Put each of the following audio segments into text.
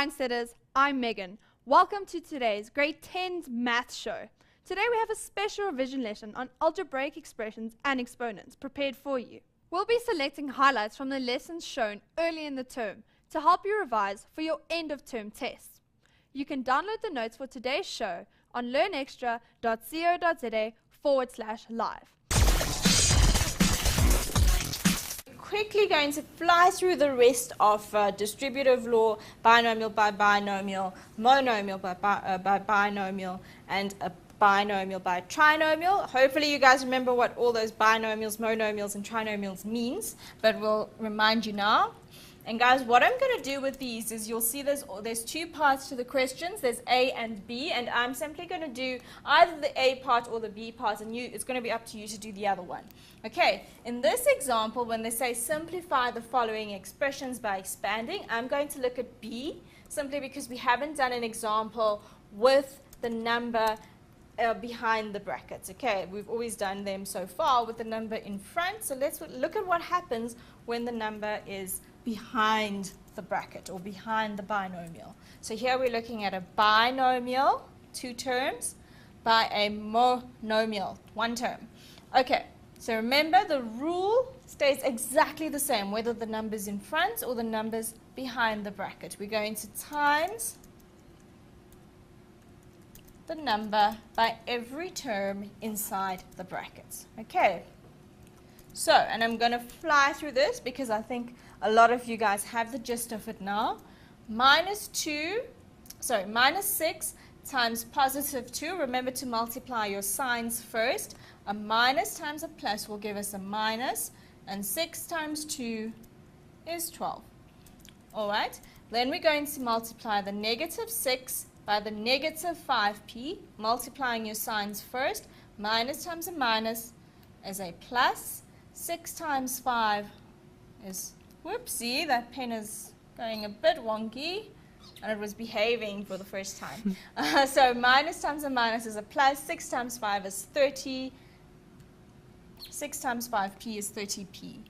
Line Setters, I'm Megan. Welcome to today's Grade 10's Math Show. Today we have a special revision lesson on algebraic expressions and exponents prepared for you. We'll be selecting highlights from the lessons shown early in the term to help you revise for your end of term tests. You can download the notes for today's show on learnextra.co.za/live. Quickly going to fly through the rest of distributive law, binomial by binomial, monomial by binomial, and a binomial by trinomial. Hopefully you guys remember what all those binomials, monomials, and trinomials means, but we'll remind you now. And guys, what I'm going to do with these is you'll see there's two parts to the questions. There's A and B, and I'm simply going to do either the A part or the B part, and it's going to be up to you to do the other one. Okay, in this example, when they say simplify the following expressions by expanding, I'm going to look at B, simply because we haven't done an example with the number behind the brackets. Okay, we've always done them so far with the number in front, so let's look at what happens when the number is behind the bracket or behind the binomial. So here we're looking at a binomial, 2 terms, by a monomial, 1 term. Okay, so remember the rule stays exactly the same whether the number's in front or the number's behind the bracket. We're going to times the number by every term inside the brackets. Okay, so, and I'm going to fly through this because I think a lot of you guys have the gist of it now. Minus 6 times positive 2. Remember to multiply your signs first. A minus times a plus will give us a minus, and 6 times 2 is 12. All right, then we're going to multiply the negative 6 by the negative 5p, multiplying your signs first. Minus times a minus is a plus. 6 times 5 is, whoopsie, that pen is going a bit wonky, and it was behaving for the first time. So minus times a minus is a plus. 6 times 5 is 30. 6 times 5p is 30p.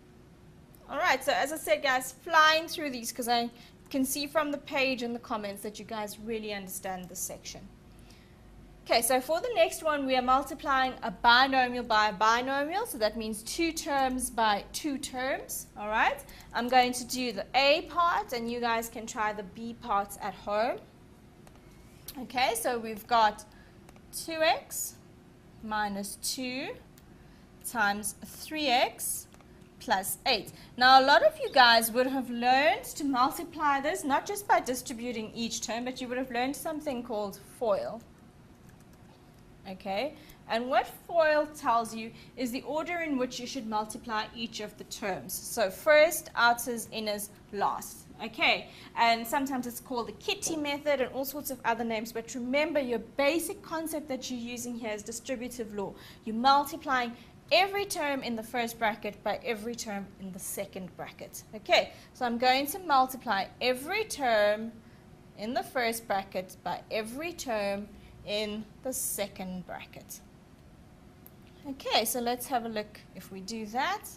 All right, so as I said, guys, flying through these because I can see from the page and the comments that you guys really understand this section. Okay, so for the next one, we are multiplying a binomial by a binomial, so that means 2 terms by 2 terms, all right? I'm going to do the A part, and you guys can try the B parts at home. Okay, so we've got 2x minus 2 times 3x plus 8. Now, a lot of you guys would have learned to multiply this, not just by distributing each term, but you would have learned something called FOIL. Okay, and what FOIL tells you is the order in which you should multiply each of the terms. So first, outers, inners, last. Okay, and sometimes it's called the kitty method and all sorts of other names, but remember your basic concept that you're using here is distributive law. You're multiplying every term in the first bracket by every term in the second bracket. Okay, so I'm going to multiply every term in the first bracket by every term in the second bracket. Okay, so let's have a look if we do that.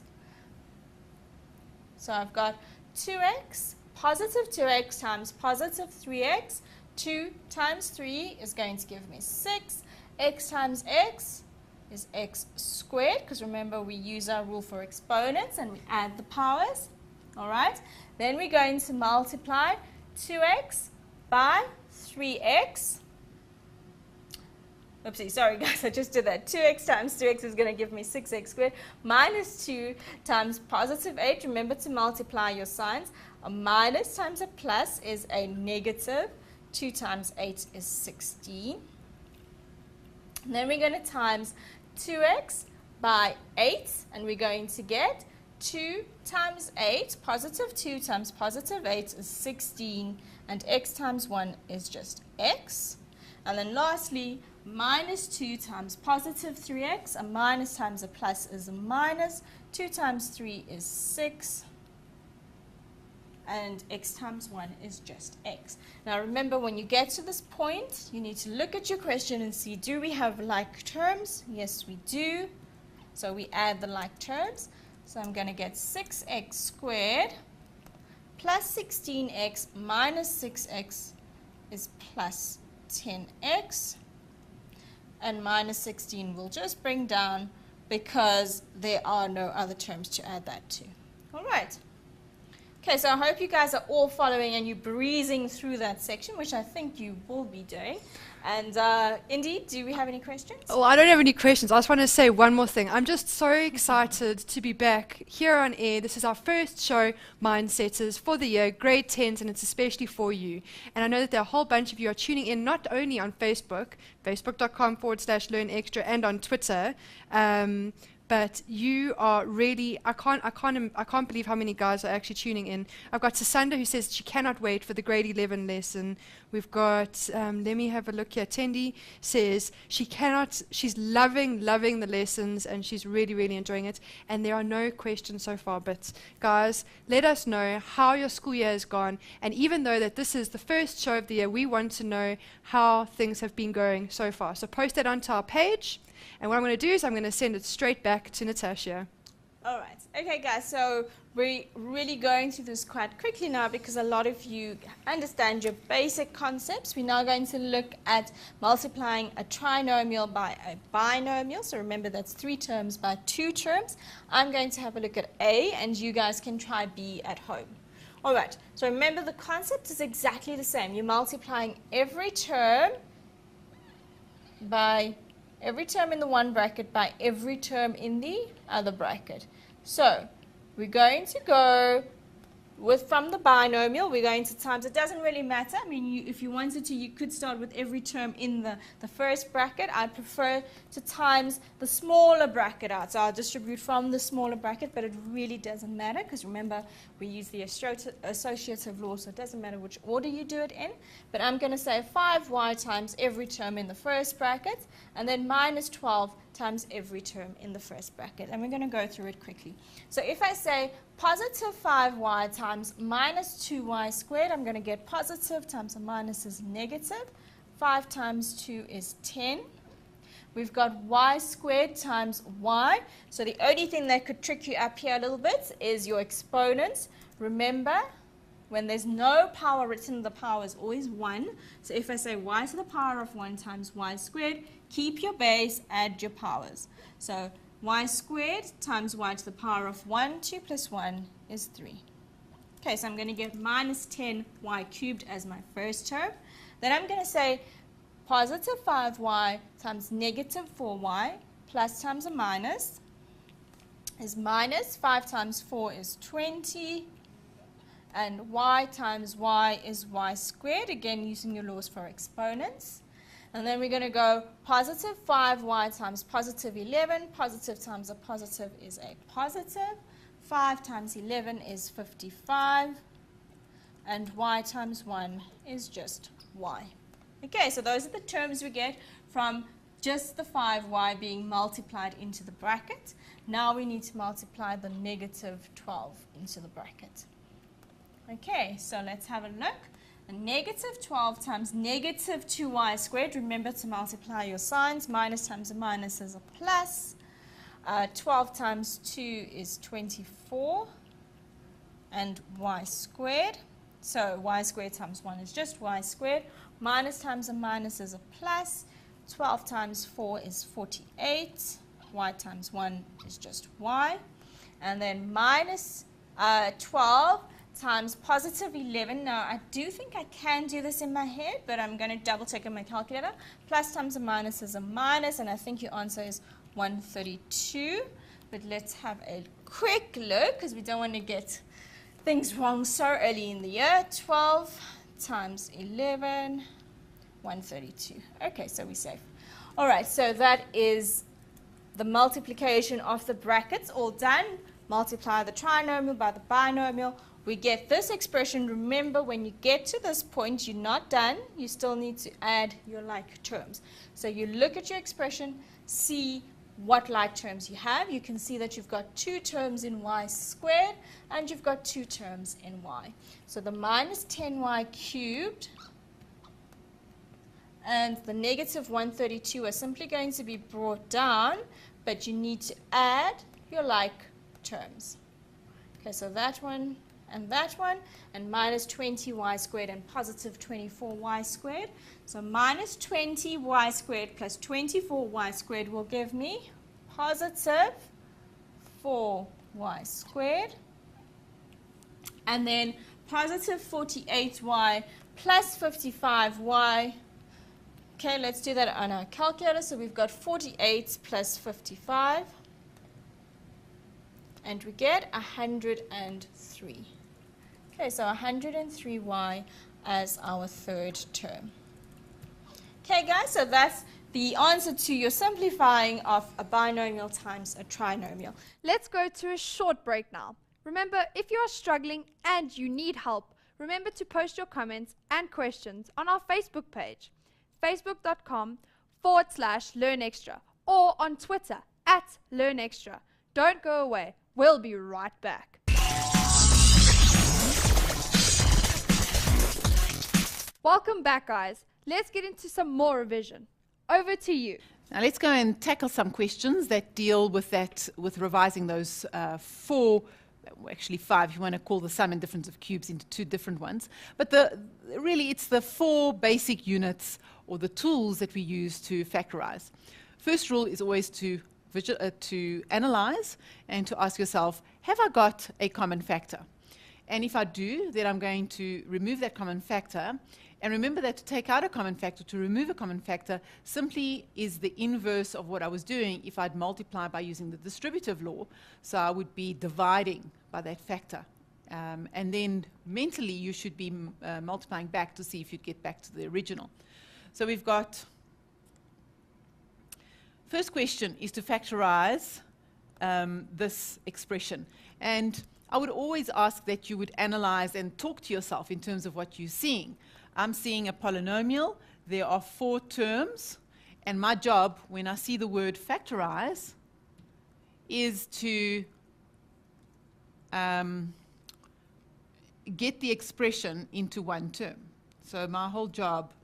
So I've got 2x, positive 2x times positive 3x. 2 times 3 is going to give me 6. X times x is x squared, because remember we use our rule for exponents and we add the powers. All right, then we're going to multiply 2x by 3x. Oopsie, sorry guys, I just did that. 2x times 3x is going to give me 6x squared minus 2 times positive 8. Remember to multiply your signs. A minus times a plus is a negative. 2 times 8 is 16. And then we're going to times 2x by 8, and we're going to get 2 times 8, positive 2 times positive 8 is 16, and x times 1 is just x. And then lastly, minus 2 times positive 3x, a minus times a plus is a minus, 2 times 3 is 6, and x times 1 is just x. Now remember, when you get to this point, you need to look at your question and see, do we have like terms? Yes, we do. So we add the like terms. So I'm going to get 6x squared plus 16x minus 6x is plus 10x. And minus 16 will just bring down because there are no other terms to add that to. All right. Okay, so I hope you guys are all following and you're breezing through that section, which I think you will be doing. And Indy, do we have any questions? Oh, I don't have any questions. I just want to say one more thing. I'm just so excited to be back here on air. This is our first show, Mindsetters, for the year, grade 10s, and it's especially for you. And I know that there are a whole bunch of you are tuning in not only on Facebook, facebook.com/learnextra, and on Twitter, but you are really, I can't believe how many guys are actually tuning in. I've got Sasanda who says she cannot wait for the grade 11 lesson. We've got, let me have a look here. Tendi says she's loving the lessons and she's really enjoying it. And there are no questions so far, but guys, let us know how your school year has gone. And even though that this is the first show of the year, we want to know how things have been going so far. So post that onto our page. And what I'm going to do is I'm going to send it straight back to Natasha. All right. Okay, guys, so we're really going through this quite quickly now because a lot of you understand your basic concepts. We're now going to look at multiplying a trinomial by a binomial. So remember, that's 3 terms by 2 terms. I'm going to have a look at A, and you guys can try B at home. All right. So remember, the concept is exactly the same. You're multiplying every term in the one bracket by every term in the other bracket. So we're going to go from the binomial, we're going to times. It doesn't really matter. I mean, if you wanted to, you could start with every term in the first bracket. I prefer to times the smaller bracket out. So I'll distribute from the smaller bracket, but it really doesn't matter because remember, we use the associative law, so it doesn't matter which order you do it in. But I'm going to say 5y times every term in the first bracket, and then minus 12 times every term in the first bracket. And we're going to go through it quickly. So if I say positive 5y times minus 2y squared, I'm going to get positive times a minus is negative. 5 times 2 is 10. We've got y squared times y. So the only thing that could trick you up here a little bit is your exponents. Remember, when there's no power written, the power is always 1. So if I say y to the power of 1 times y squared, keep your base, add your powers. So y squared times y to the power of 1, 2 plus 1 is 3. Okay, so I'm going to get minus 10y cubed as my first term. Then I'm going to say positive 5y times negative 4y plus times a minus is minus 5 times 4 is 20. And y times y is y squared, again using your laws for exponents. And then we're going to go positive 5y times positive 11. Positive times a positive is a positive. 5 times 11 is 55. And y times 1 is just y. Okay, so those are the terms we get from just the 5y being multiplied into the bracket. Now we need to multiply the negative 12 into the bracket. Okay, so let's have a look. A negative 12 times negative 2y squared. Remember to multiply your signs. Minus times a minus is a plus. 12 times 2 is 24. And y squared. So y squared times 1 is just y squared. Minus times a minus is a plus. 12 times 4 is 48. Y times 1 is just y. And then minus 12 times positive 11. Now, I do think I can do this in my head, but I'm going to double check in my calculator. Plus times a minus is a minus, and I think your answer is 132. But let's have a quick look, because we don't want to get things wrong so early in the year. 12 times 11, 132. Okay, so we're safe. All right, so that is the multiplication of the brackets all done. Multiply the trinomial by the binomial. We get this expression. Remember, when you get to this point, you're not done. You still need to add your like terms. So you look at your expression, see what like terms you have. You can see that you've got 2 terms in y squared, and you've got 2 terms in y. So the minus 10y cubed and the negative 132 are simply going to be brought down, but you need to add your like terms. Okay, so that one and that one, and minus 20y squared and positive 24y squared. So minus 20y squared plus 24y squared will give me positive 4y squared. And then positive 48y plus 55y. Okay, let's do that on our calculator. So we've got 48 plus 55. And we get 103. Okay, so 103y as our third term. Okay, guys, so that's the answer to your simplifying of a binomial times a trinomial. Let's go to a short break now. Remember, if you are struggling and you need help, remember to post your comments and questions on our Facebook page, facebook.com/LearnExtra, or on Twitter @LearnExtra. Don't go away. We'll be right back. Welcome back, guys. Let's get into some more revision. Over to you. Now let's go and tackle some questions that deal with that, with revising those four, well, actually five, if you want to call the sum and difference of cubes into two different ones. But really it's the four basic units or the tools that we use to factorize. First rule is always to analyze and to ask yourself, have I got a common factor? And if I do, then I'm going to remove that common factor. And remember that to take out a common factor, to remove a common factor, simply is the inverse of what I was doing if I'd multiply by using the distributive law. So I would be dividing by that factor. And then mentally you should be multiplying back to see if you'd get back to the original. So we've got, first question is to factorize this expression. And I would always ask that you would analyze and talk to yourself in terms of what you're seeing. I'm seeing a polynomial. There are four terms. And my job, when I see the word factorize, is to get the expression into one term. So my whole job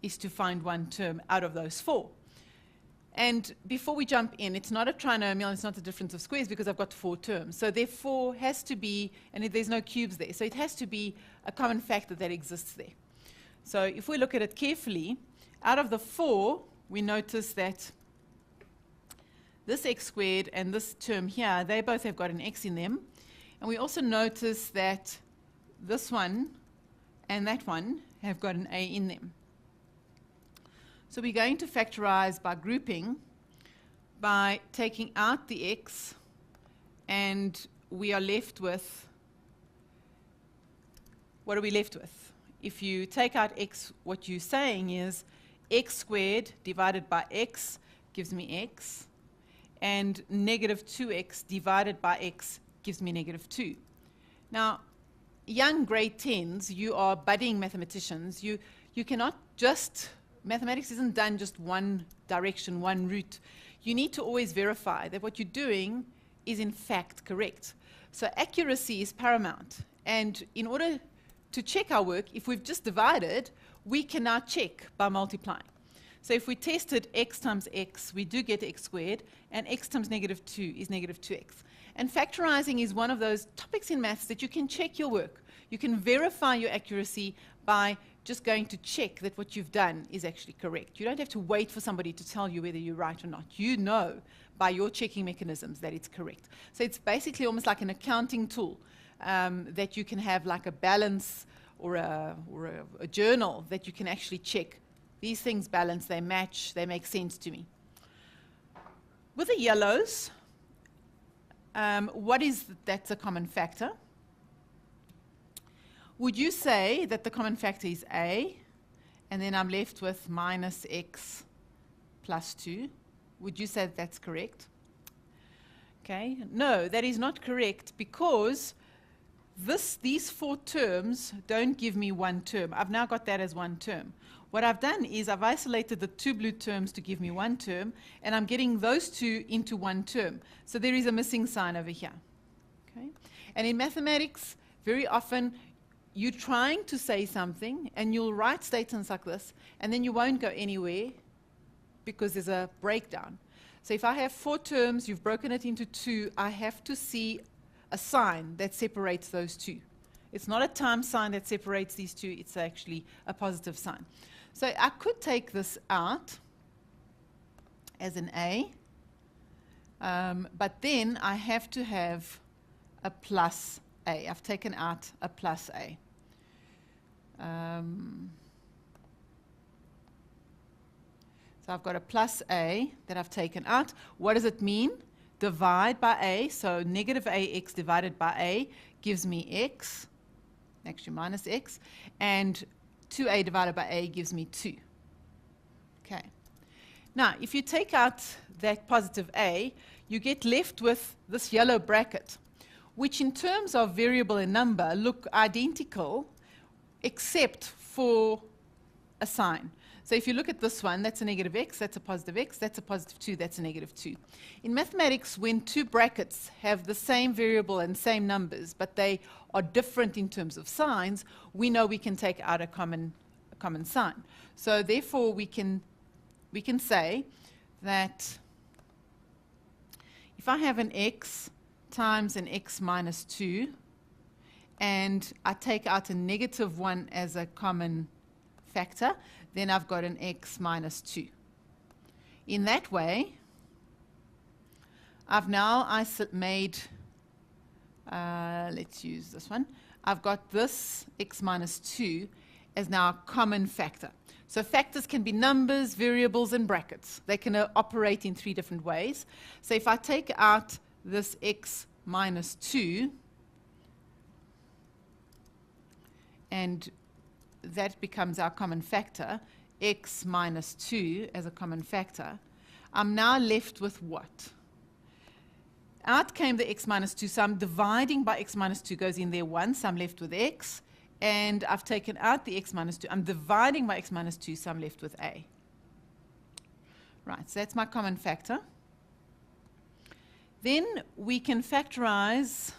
is to find one term out of those four. And before we jump in, it's not a trinomial, it's not the difference of squares because I've got four terms. So therefore has to be, and there's no cubes there, so it has to be a common factor that exists there. So if we look at it carefully, out of the four, we notice that this x squared and this term here, they both have got an x in them. And we also notice that this one and that one have got an a in them. So we're going to factorize by grouping, by taking out the x, and we are left with, what are we left with? If you take out x, what you're saying is x squared divided by x gives me x, and negative 2x divided by x gives me negative 2. Now, young grade 10s, you are budding mathematicians. You cannot just, mathematics isn't done just one direction, one route. You need to always verify that what you're doing is in fact correct. So accuracy is paramount. And in order to check our work, if we've just divided, we can now check by multiplying. So if we tested x times x, we do get x squared, and x times negative 2 is negative 2x. And factorizing is one of those topics in maths that you can check your work. You can verify your accuracy by just going to check that what you've done is actually correct. You don't have to wait for somebody to tell you whether you're right or not. You know by your checking mechanisms that it's correct. So it's basically almost like an accounting tool that you can have, like a balance or a journal that you can actually check. These things balance, they match, they make sense to me. With the yellows, what is that's a common factor? Would you say that the common factor is a, and then I'm left with minus x plus 2? Would you say that that's correct? Okay, no, that is not correct, because these four terms don't give me one term. I've now got that as one term. What I've done is I've isolated the two blue terms to give me one term, and I'm getting those two into one term. So there is a missing sign over here. Okay? And in mathematics, very often, you're trying to say something, and you'll write statements like this, and then you won't go anywhere because there's a breakdown. So if I have four terms, you've broken it into two, I have to see a sign that separates those two. It's not a times sign that separates these two. It's actually a positive sign. So I could take this out as an A, but then I have to have a plus A. I've taken out a plus A. So I've got a plus A that I've taken out. What does it mean? Divide by A. So negative AX divided by A gives me X, actually minus X. And 2A divided by A gives me 2. Okay. Now, if you take out that positive A, you get left with this yellow bracket, which in terms of variable and number look identical, except for a sign. So if you look at this one, that's a negative X, that's a positive X, that's a positive 2, that's a negative 2. In mathematics, when two brackets have the same variable and same numbers, but they are different in terms of signs, we know we can take out a common sign. So therefore, we can say that if I have an X times an X minus 2, and I take out a negative 1 as a common factor, then I've got an X minus 2. In that way, I've now made, let's use this one. I've got this X minus 2 as now a common factor. So factors can be numbers, variables, and brackets. They can operate in 3 different ways. So if I take out this X minus 2, and that becomes our common factor, X minus 2 as a common factor, I'm now left with what? Out came the X minus 2, so I'm dividing by X minus 2 goes in there once, I'm left with X, and I've taken out the X minus 2, I'm dividing by X minus 2, so I'm left with A. Right, so that's my common factor. Then we can factorize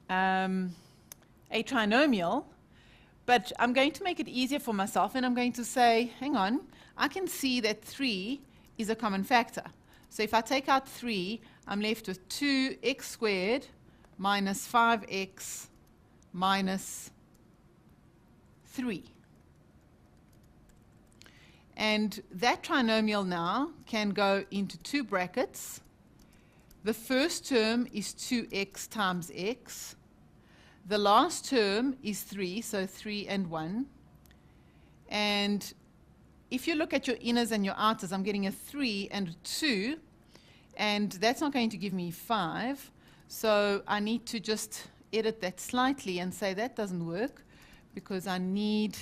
a trinomial, but I'm going to make it easier for myself, and I'm going to say, hang on, I can see that 3 is a common factor. So if I take out 3, I'm left with 2x squared minus 5x minus 3. And that trinomial now can go into 2 brackets. The first term is 2x times x. The last term is 3, so 3 and 1. And if you look at your inners and your outers, I'm getting a 3 and a 2, and that's not going to give me 5. So I need to just edit that slightly and say that doesn't work because I need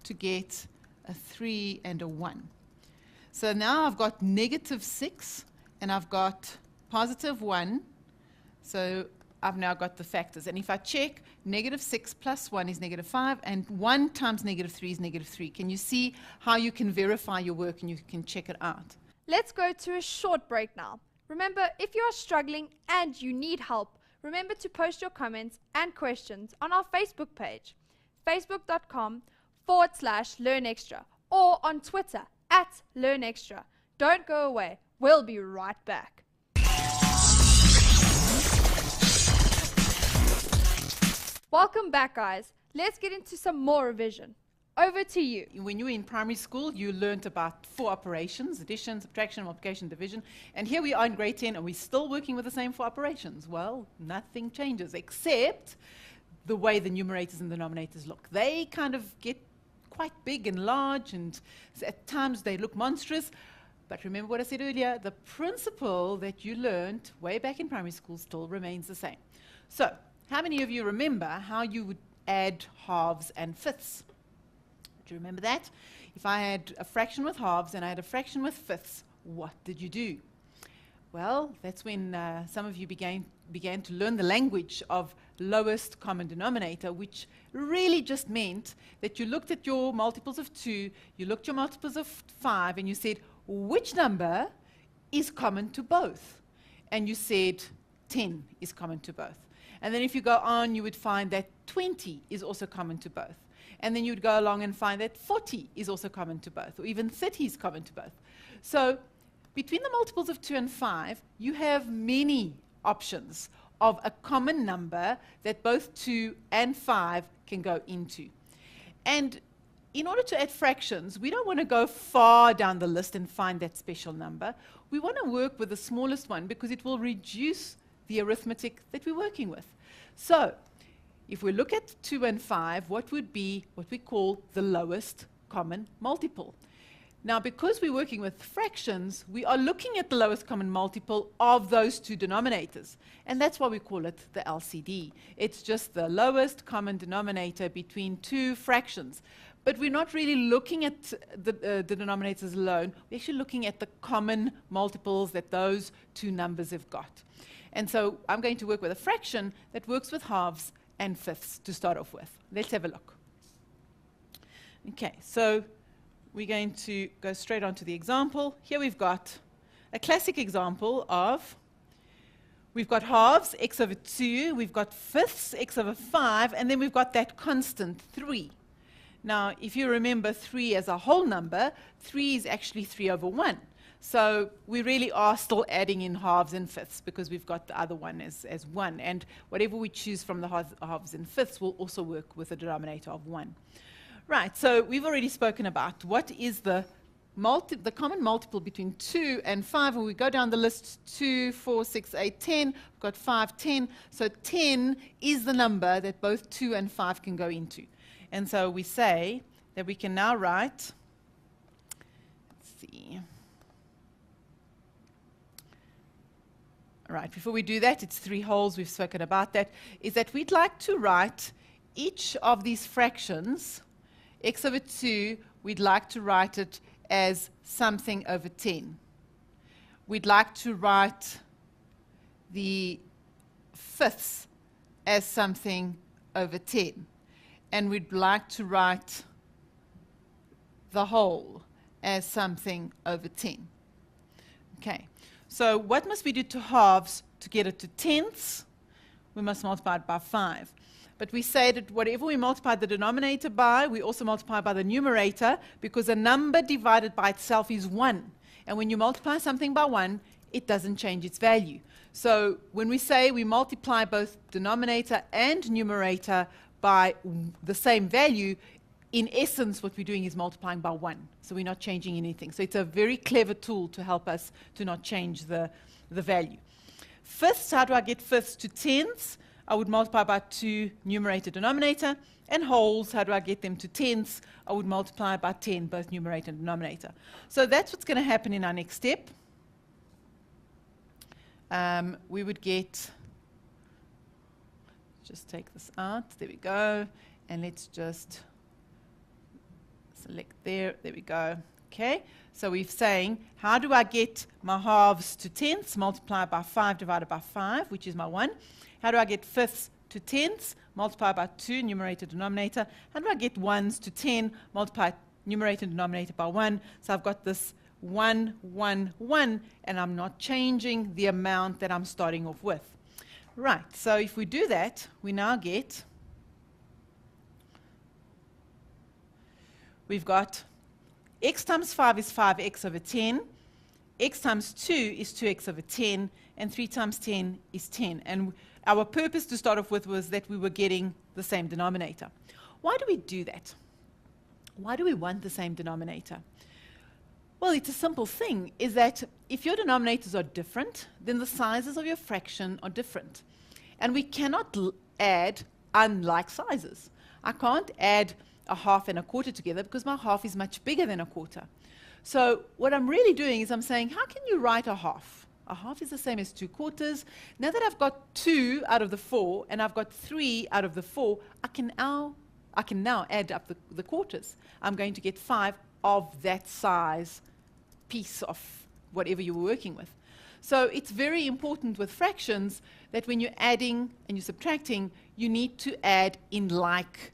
to get a 3 and a 1. So now I've got negative 6 and I've got positive 1. So I've now got the factors. And if I check, negative 6 plus 1 is negative 5, and 1 times negative 3 is negative 3. Can you see how you can verify your work and you can check it out? Let's go to a short break now. Remember, if you are struggling and you need help, remember to post your comments and questions on our Facebook page, facebook.com/LearnExtra, or on Twitter @LearnExtra. Don't go away. We'll be right back. Welcome back, guys. Let's get into some more revision. Over to you. When you were in primary school, you learned about 4 operations: addition, subtraction, multiplication, division. And here we are in grade 10, and we're still working with the same 4 operations. Well, nothing changes except the way the numerators and denominators look. They kind of get quite big and large, and at times they look monstrous. But remember what I said earlier, the principle that you learned way back in primary school still remains the same. So, how many of you remember how you would add halves and fifths? Do you remember that? If I had a fraction with halves and I had a fraction with fifths, what did you do? Well, that's when some of you began to learn the language of lowest common denominator, which really just meant that you looked at your multiples of 2, you looked at your multiples of 5, and you said, which number is common to both? And you said 10 is common to both. And then if you go on, you would find that 20 is also common to both. And then you would go along and find that 40 is also common to both, or even 30 is common to both. So between the multiples of 2 and 5, you have many options of a common number that both 2 and 5 can go into. And in order to add fractions, we don't want to go far down the list and find that special number. We want to work with the smallest one because it will reduce the arithmetic that we're working with. So, if we look at 2 and 5, what would be what we call the lowest common multiple? Now, because we're working with fractions, we are looking at the lowest common multiple of those two denominators. And that's why we call it the LCD. It's just the lowest common denominator between two fractions. But we're not really looking at the denominators alone. We're actually looking at the common multiples that those two numbers have got. And so I'm going to work with a fraction that works with halves and fifths to start off with. Let's have a look. Okay, so we're going to go straight on to the example. Here we've got a classic example of, we've got halves, x over 2, we've got fifths, x over 5, and then we've got that constant 3. Now, if you remember 3 as a whole number, 3 is actually 3 over 1. So we really are still adding in halves and fifths because we've got the other one as 1. And whatever we choose from the halves and fifths will also work with a denominator of 1. Right, so we've already spoken about what is the common multiple between 2 and 5. When we go down the list, 2, 4, 6, 8, 10, we've got 5, 10. So 10 is the number that both 2 and 5 can go into. And so we say that we can now write, let's see. All right, before we do that, it's 3 wholes, we've spoken about that, is that we'd like to write each of these fractions, x over 2, we'd like to write it as something over 10. We'd like to write the fifths as something over 10. And we'd like to write the whole as something over 10. Okay, so what must we do to halves to get it to tenths? We must multiply it by 5. But we say that whatever we multiply the denominator by, we also multiply by the numerator, because a number divided by itself is 1. And when you multiply something by 1, it doesn't change its value. So when we say we multiply both denominator and numerator by the same value, in essence, what we're doing is multiplying by 1. So we're not changing anything. So it's a very clever tool to help us to not change the value. Fifths, how do I get fifths to tenths? I would multiply by 2 numerator, denominator. And wholes, how do I get them to tenths? I would multiply by 10, both numerator and denominator. So that's what's going to happen in our next step. We would get, just take this out, there we go, and let's just select there we go. Okay, so we're saying, how do I get my halves to tenths? Multiply by 5 divided by 5, which is my 1. How do I get fifths to tenths? Multiply by 2, numerator, denominator. How do I get ones to 10? Multiply numerator and denominator by 1. So I've got this 1, 1, 1, and I'm not changing the amount that I'm starting off with. Right, so if we do that, we now get, we've got x times 5 is 5x over 10, x times 2 is 2x over 10, and 3 times 10 is 10. And our purpose to start off with was that we were getting the same denominator. Why do we do that? Why do we want the same denominator? Well, it's a simple thing, is that if your denominators are different, then the sizes of your fraction are different. And we cannot add unlike sizes. I can't add a half and a quarter together because my half is much bigger than a quarter. So what I'm really doing is I'm saying, how can you write a half? A half is the same as 2 quarters. Now that I've got 2 out of the 4 and I've got 3 out of the 4, I can now add up the quarters. I'm going to get 5 of that size piece of whatever you were working with. So it's very important with fractions that when you're adding and you're subtracting, you need to add in like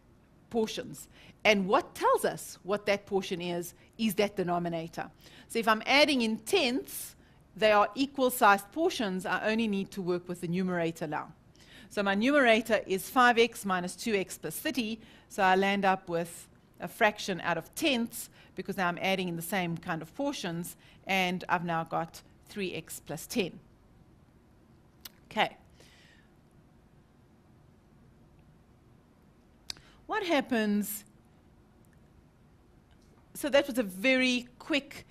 portions. And what tells us what that portion is that denominator. So if I'm adding in tenths, they are equal sized portions. I only need to work with the numerator now. So my numerator is 5x minus 2x plus 30. So I land up with a fraction out of tenths because now I'm adding in the same kind of portions, and I've now got 3x plus 10. Okay, what happens? So that was a very quick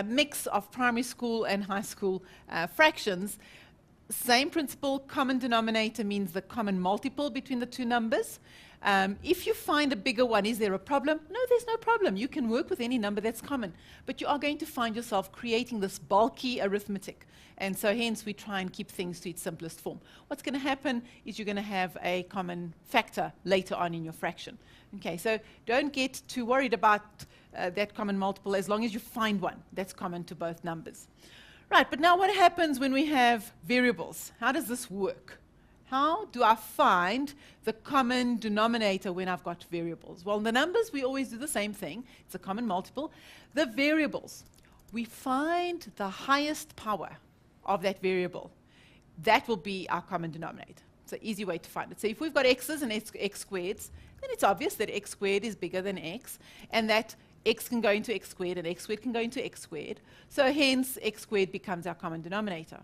mix of primary school and high school fractions. Same principle, common denominator means the common multiple between the two numbers. If you find a bigger one, is there a problem? No, there's no problem. You can work with any number that's common. But you are going to find yourself creating this bulky arithmetic. And so hence we try and keep things to its simplest form. What's going to happen is you're going to have a common factor later on in your fraction. Okay, so don't get too worried about that common multiple as long as you find one that's common to both numbers. Right, but now what happens when we have variables? How does this work? How do I find the common denominator when I've got variables? Well, the numbers, we always do the same thing. It's a common multiple. The variables, we find the highest power of that variable. That will be our common denominator. It's an easy way to find it. So if we've got x's and x squareds, then it's obvious that x squared is bigger than x, and that x can go into x squared, and x squared can go into x squared. So hence, x squared becomes our common denominator.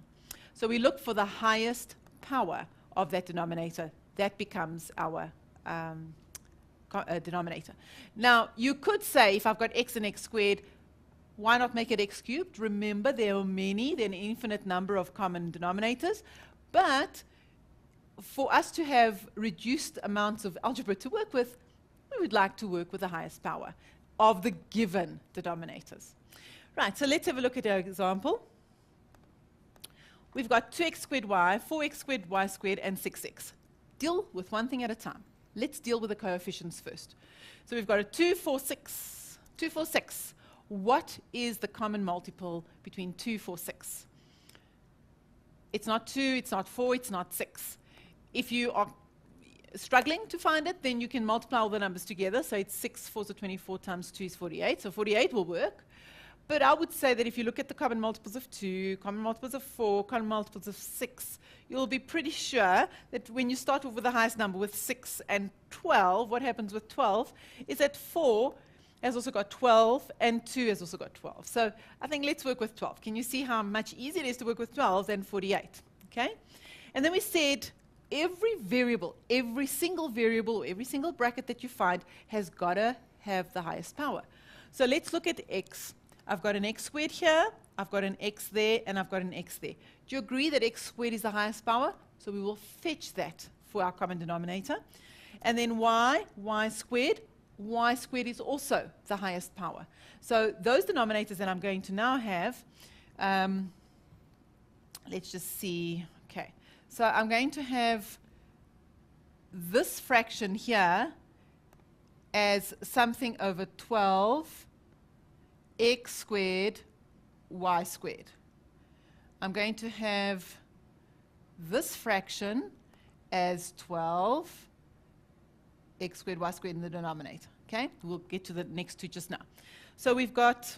So we look for the highest power of that denominator. That becomes our denominator. Now, you could say, if I've got x and x squared, why not make it x cubed? Remember, there are many, there are an infinite number of common denominators. But for us to have reduced amounts of algebra to work with, we would like to work with the highest power of the given denominators. Right, so let's have a look at our example. We've got 2x squared y, 4x squared y squared, and 6x. Deal with one thing at a time. Let's deal with the coefficients first. So we've got a 2, 4, 6. 2, 4, 6. What is the common multiple between 2, 4, 6? It's not 2, it's not 4, it's not 6. If you are struggling to find it, then you can multiply all the numbers together. So it's 6, 4 is 24 times 2 is 48. So 48 will work. But I would say that if you look at the common multiples of 2, common multiples of 4, common multiples of 6, you'll be pretty sure that when you start off with the highest number, with 6 and 12, what happens with 12 is that 4 has also got 12, and 2 has also got 12. So I think let's work with 12. Can you see how much easier it is to work with 12 than 48? Okay? And then we said every variable, every single variable, every single bracket that you find has got to have the highest power. So let's look at x. I've got an x squared here, I've got an x there, and I've got an x there. Do you agree that x squared is the highest power? So we will fetch that for our common denominator. And then y squared is also the highest power. So those denominators that I'm going to now have, let's just see. Okay, so I'm going to have this fraction here as something over 12 x squared y squared. I'm going to have this fraction as 12 x squared y squared in the denominator. Okay, we'll get to the next two just now. So we've got,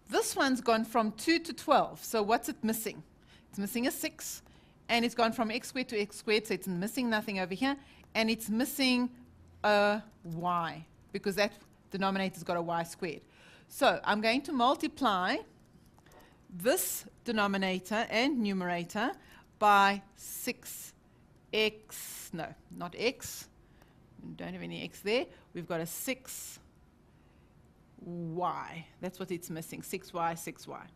this one's gone from 2 to 12. So what's it missing? It's missing a 6, and it's gone from x squared to x squared, so it's missing nothing over here, and it's missing a y, because that denominator's got a y squared. So I'm going to multiply this denominator and numerator by 6x, no, not x, we don't have any x there, we've got a 6y, that's what it's missing, 6y, 6y.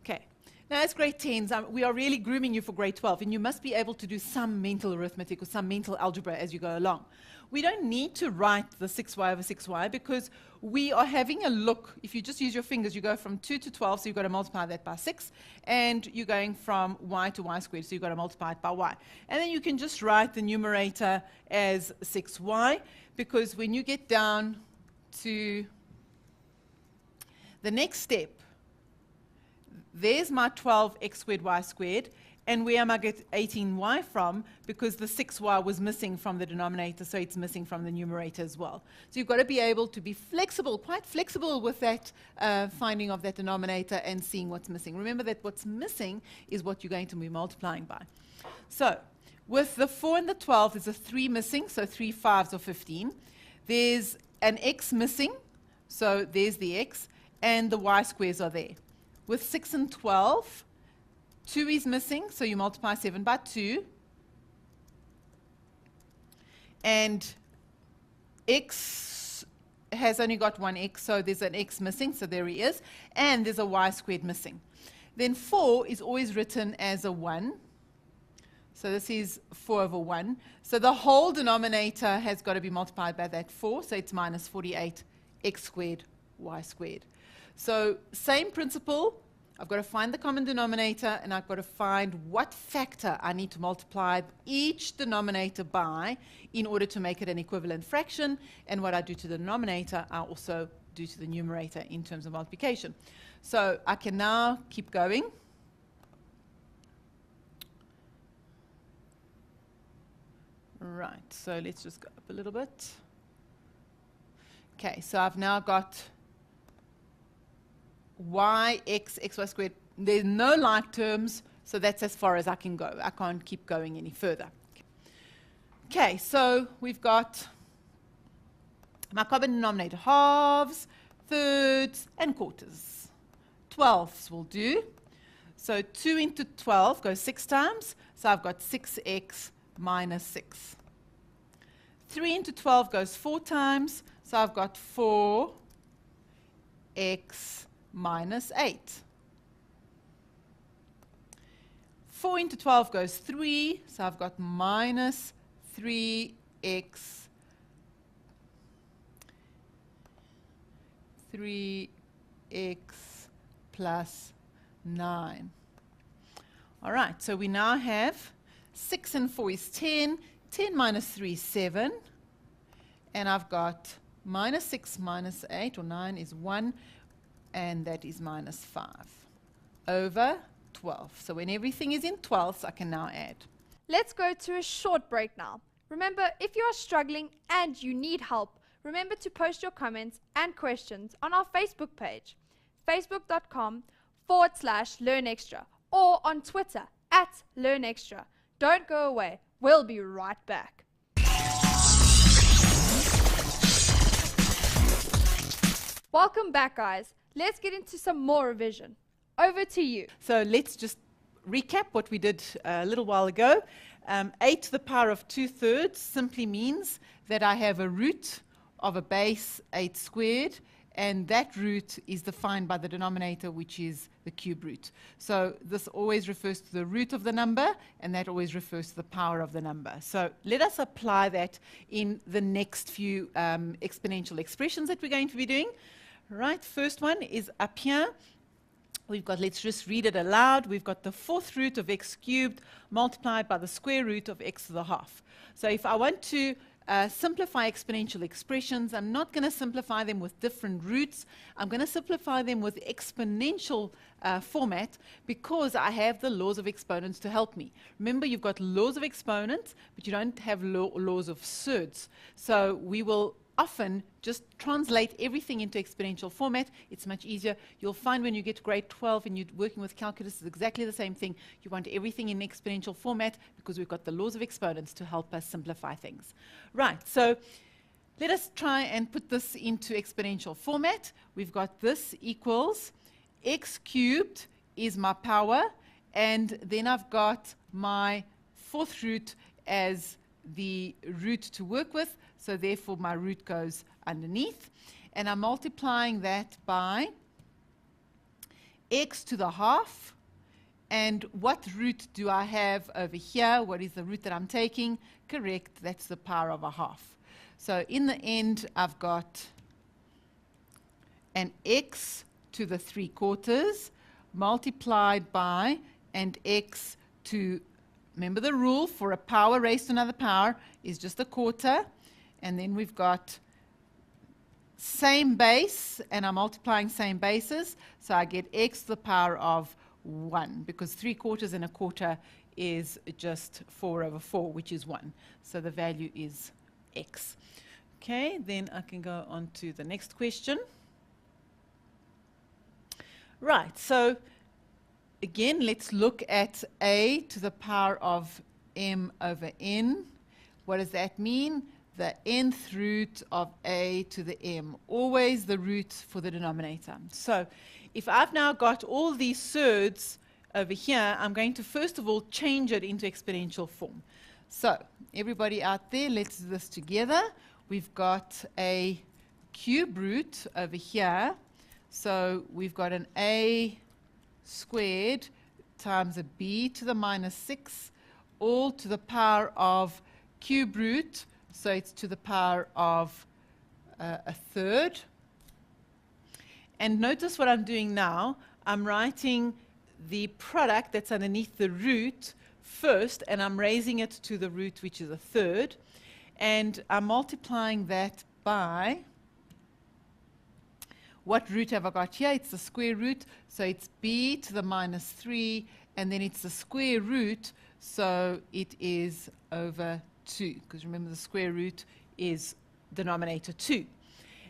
Okay, now as grade 10s, we are really grooming you for grade 12, and you must be able to do some mental arithmetic or some mental algebra as you go along. We don't need to write the 6y over 6y because we are having a look. If you just use your fingers, you go from 2 to 12, so you've got to multiply that by 6, and you're going from y to y squared, so you've got to multiply it by y. And then you can just write the numerator as 6y, because when you get down to the next step, there's my 12x squared y squared, and where am I get 18y from? Because the 6y was missing from the denominator, so it's missing from the numerator as well. So you've got to be able to be flexible, quite flexible with that finding of that denominator and seeing what's missing. Remember that what's missing is what you're going to be multiplying by. So with the 4 and the 12, there's a 3 missing, so 3 5s or 15. There's an x missing, so there's the x, and the y squares are there. With 6 and 12, 2 is missing, so you multiply 7 by 2. and x has only got one x, so there's an x missing, so there he is, and there's a y squared missing. Then 4 is always written as a 1. So this is 4 over 1. So the whole denominator has got to be multiplied by that 4, so it's minus 48 x squared y squared. So same principle. I've got to find the common denominator, and I've got to find what factor I need to multiply each denominator by in order to make it an equivalent fraction. And what I do to the denominator, I also do to the numerator in terms of multiplication. So I can now keep going. Right, so let's just go up a little bit. Okay, so I've now got xy squared. There's no like terms, so that's as far as I can go. I can't keep going any further. Okay, so we've got my common denominator: halves, thirds, and quarters. 12s will do. So 2 into 12 goes 6 times, so I've got 6x minus 6. 3 into 12 goes 4 times, so I've got 4x minus 8. 4 into 12 goes 3, so I've got minus 3x plus 9. All right, so we now have 6 and 4 is 10. 10 minus 3 is 7. And I've got minus 6 minus 8, or 9, is 1. And that is minus 5 over 12. So when everything is in 12ths, I can now add. Let's go to a short break now. Remember, if you are struggling and you need help, remember to post your comments and questions on our Facebook page, facebook.com/LearnExtra, or on Twitter @LearnExtra. Don't go away. We'll be right back. Welcome back, guys. Let's get into some more revision. Over to you. So let's just recap what we did a little while ago. 8 to the power of 2/3 simply means that I have a root of a base 8 squared, and that root is defined by the denominator, which is the cube root. So this always refers to the root of the number, and that always refers to the power of the number. So let us apply that in the next few exponential expressions that we're going to be doing. Right, first one is up here. We've got, let's just read it aloud. We've got the 4th root of x cubed multiplied by the square root of x to the half. So if I want to simplify exponential expressions, I'm not going to simplify them with different roots. I'm going to simplify them with exponential format, because I have the laws of exponents to help me. Remember, you've got laws of exponents, but you don't have laws of surds. So we will often just translate everything into exponential format. It's much easier. You'll find when you get to grade 12 and you're working with calculus, it's exactly the same thing. You want everything in exponential format because we've got the laws of exponents to help us simplify things. Right, so let us try and put this into exponential format. We've got this equals x cubed is my power, and then I've got my 4th root as the root to work with, so therefore my root goes underneath, and I'm multiplying that by x to the half. And what root do I have over here? What is the root that I'm taking? Correct, that's the power of a half. So in the end, I've got an x to the 3/4 multiplied by an x to, remember the rule for a power raised to another power is just a quarter. And then we've got same base, and I'm multiplying same bases. So I get x to the power of 1, because 3/4 and a quarter is just 4 over 4, which is 1. So the value is x. Okay, then I can go on to the next question. Right, so again, let's look at a to the power of m over n. What does that mean? The nth root of a to the m, always the root for the denominator. So if I've now got all these surds over here, I'm going to first of all change it into exponential form. So everybody out there, let's do this together. We've got a cube root over here. So we've got an a squared times a b to the minus 6, all to the power of cube root. So it's to the power of a third. And notice what I'm doing now. I'm writing the product that's underneath the root first, and I'm raising it to the root, which is a third. And I'm multiplying that by, what root have I got here? It's the square root, so it's b to the minus 3, and then it's the square root, so it is over 2, because remember the square root is denominator 2.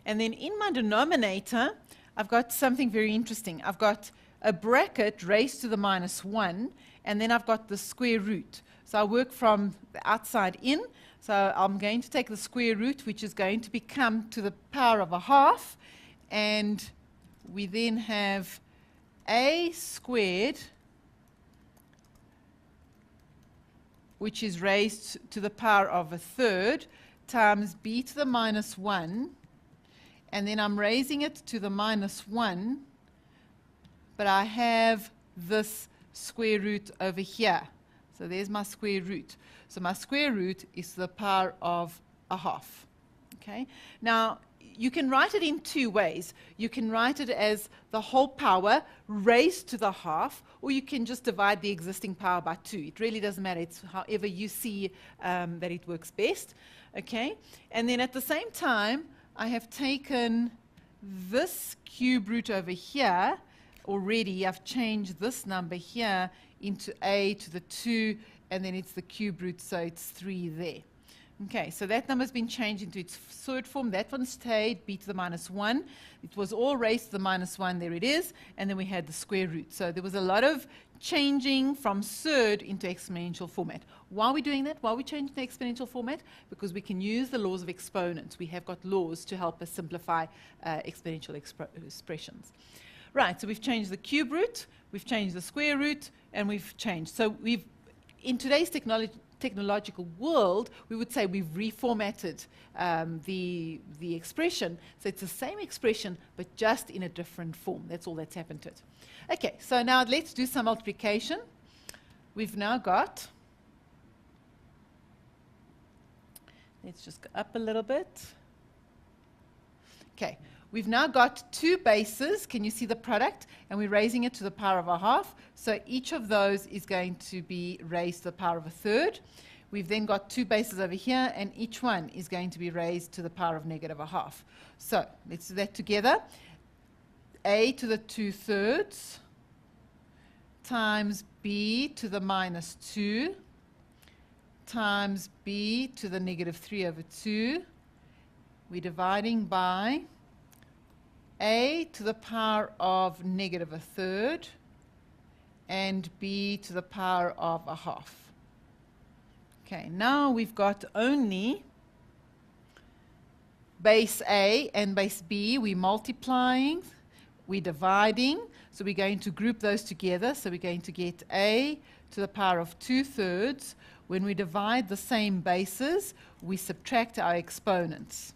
And then in my denominator, I've got something very interesting. I've got a bracket raised to the minus 1, and then I've got the square root. So I work from the outside in. So I'm going to take the square root, which is going to become to the power of a half, and we then have a squared, which is raised to the power of a third, times b to the minus 1, and then I'm raising it to the minus 1, but I have this square root over here. So there's my square root. So my square root is to the power of a half. Okay? Now, you can write it in two ways. You can write it as the whole power raised to the half, or you can just divide the existing power by 2. It really doesn't matter. It's however you see that it works best. Okay? And then at the same time, I have taken this cube root over here. Already, I've changed this number here into a to the 2, and then it's the cube root, so it's 3 there. Okay, so that number's been changed into its third form. That one stayed, b to the minus 1. It was all raised to the minus 1, there it is, and then we had the square root. So there was a lot of changing from surd into exponential format. Why are we doing that? Why are we changing to exponential format? Because we can use the laws of exponents. We have got laws to help us simplify exponential expressions. Right, so we've changed the cube root, we've changed the square root, and we've changed. So we've, in today's technological world, we would say we've reformatted the expression. So it's the same expression, but just in a different form. That's all that's happened to it. Okay, so now let's do some multiplication. We've now got, let's just go up a little bit. Okay. We've now got two bases. Can you see the product? And we're raising it to the power of a half. So each of those is going to be raised to the power of a third. We've then got two bases over here, and each one is going to be raised to the power of negative a half. So let's do that together. A to the 2/3 times b to the minus 2 times b to the negative 3/2. We're dividing by a to the power of negative a third and b to the power of a half. Okay, now we've got only base a and base b. We're multiplying, we're dividing, so we're going to group those together. So we're going to get a to the power of 2/3. When we divide the same bases, we subtract our exponents.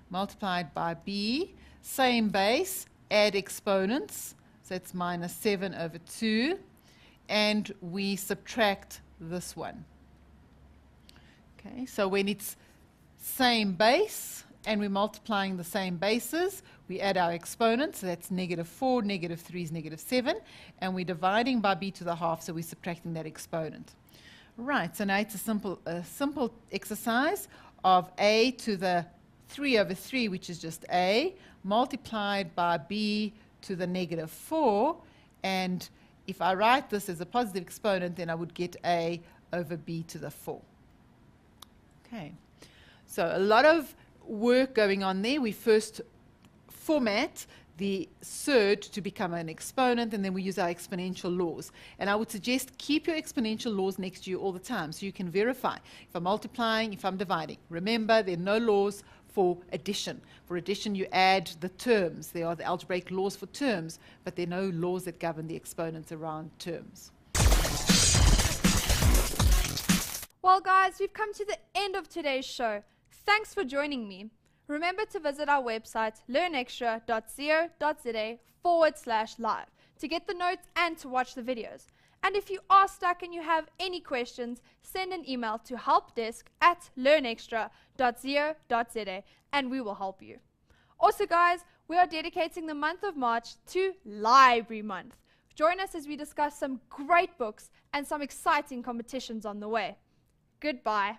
Multiplied by b, same base, add exponents, so it's minus 7/2, and we subtract this one. Okay, so when it's same base and we're multiplying the same bases, we add our exponents, so that's -4, -3 is -7, and we're dividing by b to the half, so we're subtracting that exponent. Right, so now it's a simple exercise of a to the 3/3, which is just a, multiplied by b to the -4, and if I write this as a positive exponent, then I would get a over b to the 4. Okay, so a lot of work going on there. We first format the surd to become an exponent, and then we use our exponential laws. And I would suggest keep your exponential laws next to you all the time so you can verify if I'm multiplying, if I'm dividing. Remember, there are no laws for addition. For addition, you add the terms. There are the algebraic laws for terms, but there are no laws that govern the exponents around terms. Well, guys, we've come to the end of today's show. Thanks for joining me. Remember to visit our website, learnextra.co.za/live, to get the notes and to watch the videos. And if you are stuck and you have any questions, send an email to helpdesk@learnextra.co.za and we will help you. Also, guys, we are dedicating the month of March to Library Month. Join us as we discuss some great books and some exciting competitions on the way. Goodbye.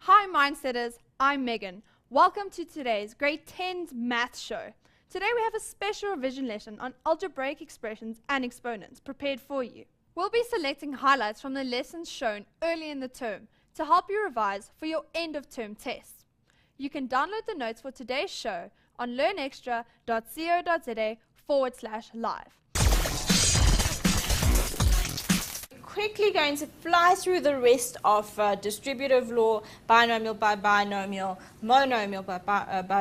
Hi Mindsetters, I'm Megan. Welcome to today's Grade 10's Math Show. Today we have a special revision lesson on algebraic expressions and exponents prepared for you. We'll be selecting highlights from the lessons shown early in the term to help you revise for your end of term tests. You can download the notes for today's show on learnextra.co.za/live. Quickly going to fly through the rest of distributive law, binomial by binomial, monomial by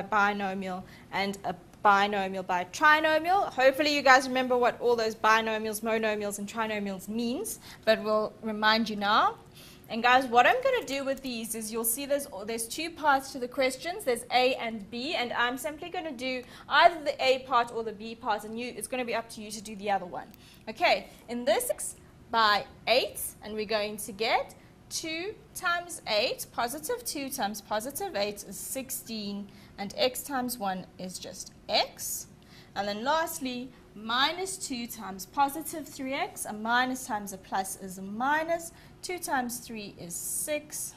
binomial, and a binomial by trinomial. Hopefully you guys remember what all those binomials, monomials, and trinomials means, but we'll remind you now. And guys, what I'm going to do with these is you'll see there's two parts to the questions. There's A and B, and I'm simply going to do either the A part or the B part, and it's going to be up to you to do the other one. Okay, in this by 8, and we're going to get 2 times 8, positive 2 times positive 8 is 16, and x times 1 is just x. And then lastly, minus 2 times positive 3x, a minus times a plus is a minus, 2 times 3 is 6,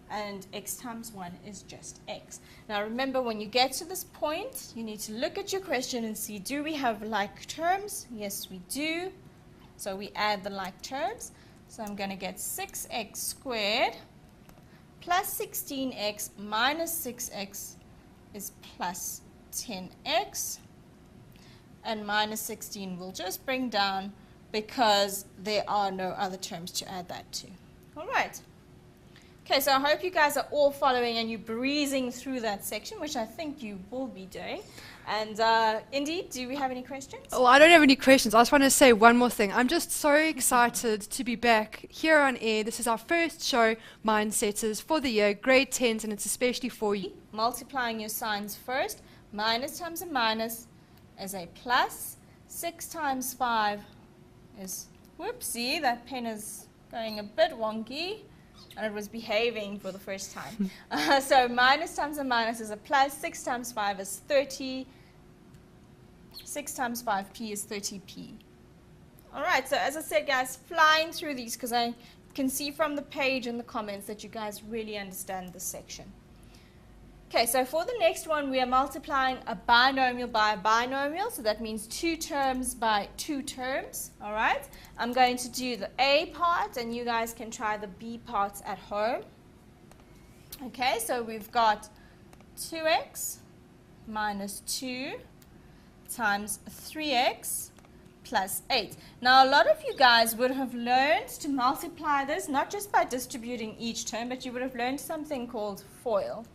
and x times 1 is just x. Now remember, when you get to this point, you need to look at your question and see, do we have like terms? Yes, we do. So we add the like terms. So I'm going to get 6x squared plus 16x minus 6x is plus 10x. And minus 16 will just bring down because there are no other terms to add that to. All right. Okay, so I hope you guys are all following and you're breezing through that section, which I think you will be doing. And Indy, do we have any questions? Oh, I don't have any questions. I just want to say one more thing. I'm just so excited to be back here on air. This is our first show, Mindsetters, for the year, grade 10s, and it's especially for you. Multiplying your signs first. Minus times a minus is a plus. 6 times 5 is, whoopsie, that pen is going a bit wonky. And it was behaving for the first time. So minus times a minus is a plus. 6 times 5 is 30. 6 times 5p is 30p. All right, so as I said, guys, flying through these because I can see from the page and the comments that you guys really understand this section. Okay, so for the next one, we are multiplying a binomial by a binomial. So that means 2 terms by 2 terms. All right. I'm going to do the A part, and you guys can try the B parts at home. Okay, so we've got 2x minus 2 times 3x plus 8. Now, a lot of you guys would have learned to multiply this, not just by distributing each term, but you would have learned something called FOIL.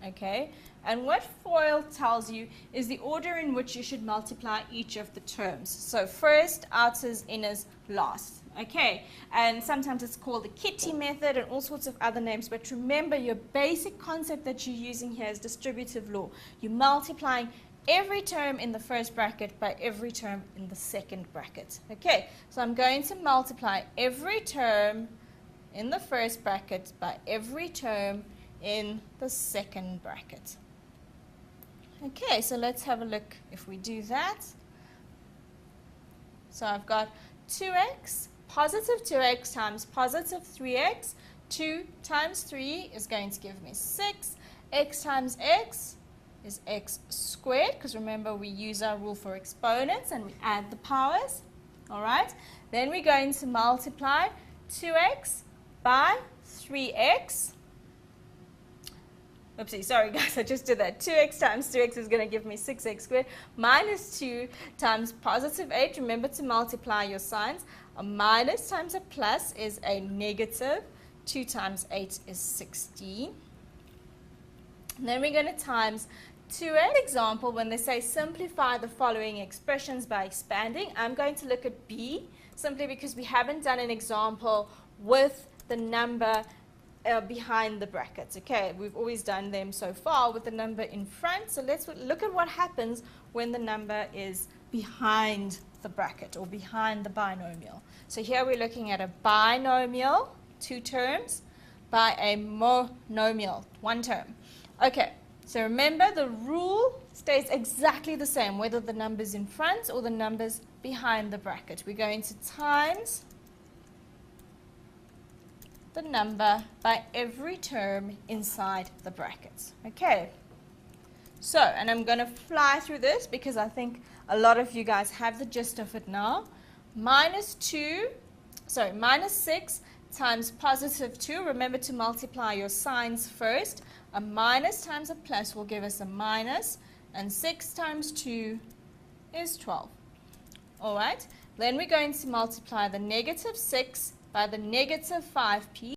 Okay, and what FOIL tells you is the order in which you should multiply each of the terms. So first, outers, inners, last. Okay, and sometimes it's called the Kitty method and all sorts of other names, but remember your basic concept that you're using here is distributive law. You're multiplying every term in the first bracket by every term in the second bracket. Okay, so I'm going to multiply every term in the first bracket by every term in the second bracket. Okay, so let's have a look if we do that. So I've got 2x, positive 2x times positive 3x. 2 times 3 is going to give me 6. X times x is x squared, because remember we use our rule for exponents and we add the powers. All right. Then we're going to multiply 2x by 3x. Oopsie, sorry guys, I just did that. 2x times 2x is going to give me 6x squared minus 2 times positive 8. Remember to multiply your signs. A minus times a plus is a negative. 2 times 8 is 16. And then we're going to times 2x. Example, when they say simplify the following expressions by expanding, I'm going to look at B simply because we haven't done an example with the number behind the brackets. Okay, we've always done them so far with the number in front. So let's look at what happens when the number is behind the bracket or behind the binomial. So here we're looking at a binomial, 2 terms, by a monomial, 1 term. Okay, so remember the rule stays exactly the same whether the number's in front or the number's behind the bracket. We're going to times the number by every term inside the brackets. Okay, so, and I'm going to fly through this because I think a lot of you guys have the gist of it now. Minus 6 times positive 2. Remember to multiply your signs first. A minus times a plus will give us a minus, and 6 times 2 is 12. All right, then we're going to multiply the negative 6 by the negative 5p.